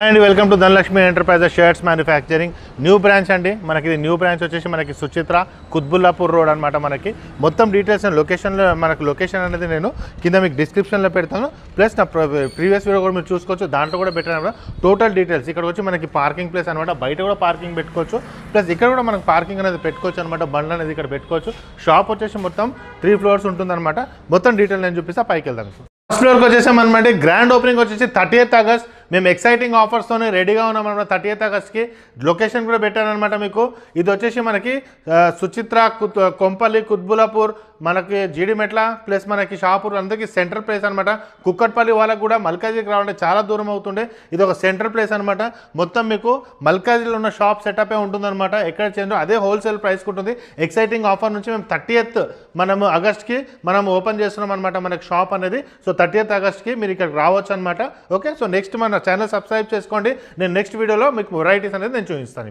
And welcome to Dhanalakshmi enterprises shirts manufacturing new branch అండి. మనకి new branch వచ్చేసి మనకి సుచిత్ర కుత్బుల్లాపూర్ రోడ్ అనమాట. మనకి మొత్తం డీటెయిల్స్ లొకేషన్లో మనకు లొకేషన్ అనేది నేను కింద మీకు డిస్క్రిప్షన్లో పెడతాను. ప్లస్ నా ప్రీవియస్ వీడియో కూడా మీరు చూసుకోవచ్చు, దాంట్లో కూడా పెట్టాను అనమాట. టోటల్ డీటెయిల్స్ ఇక్కడ వచ్చి మనకి పార్కింగ్ ప్లేస్ అనమాట. బయట కూడా పార్కింగ్ పెట్టుకోవచ్చు, ప్లస్ ఇక్కడ కూడా మనకు పార్కింగ్ అనేది పెట్టుకోవచ్చు అనమాట. బండ్లు అనేది ఇక్కడ పెట్టుకోవచ్చు. షాప్ వచ్చేసి మొత్తం 3 floors ఉంటుందన్నమాట. మొత్తం డీటెయిల్ నేను చూపిస్తా, పైకి వెళ్దాం. ఫస్ట్ ఫ్లోర్కి వచ్చేసామన్నమాట. గ్రాండ్ ఓపెనింగ్ వచ్చేసి 30th August. మేము ఎక్సైటింగ్ ఆఫర్స్తోనే రెడీగా ఉన్నామన్నమాట. 30th Augustకి లొకేషన్ కూడా పెట్టానమాట మీకు. ఇది వచ్చేసి మనకి సుచిత్ర కొంపల్లి కుత్బుల్లాపూర్ మనకి జీడిమెట్ల ప్లస్ మనకి షాపూర్ అందరికీ సెంట్రల్ ప్లేస్ అనమాట. కుక్కట్పల్లి వాళ్ళకి కూడా మల్కాజీకి రావాలంటే చాలా దూరం అవుతుండే. ఇది ఒక సెంట్రల్ ప్లేస్ అనమాట. మొత్తం మీకు మల్కాజీలో ఉన్న షాప్ సెటప్ ఉంటుందన్నమాట. ఎక్కడ చేంజ్ అదే హోల్సేల్ ప్రైస్కి ఉంటుంది. ఎక్సైటింగ్ ఆఫర్ నుంచి మేము 30th మనము ఆగస్ట్కి మనం ఓపెన్ చేస్తున్నాం అనమాట మనకి షాప్ అనేది. సో 30th Augustకి మీరు ఇక్కడికి రావచ్చు అనమాట. ఓకే, సో నెక్స్ట్ మన ఛానల్ సబ్స్క్రైబ్ చేసుకోండి. నేను నెక్స్ట్ వీడియోలో మీకు వెరైటీస్ అనేది నేను చూపిస్తాను ఇప్పుడు.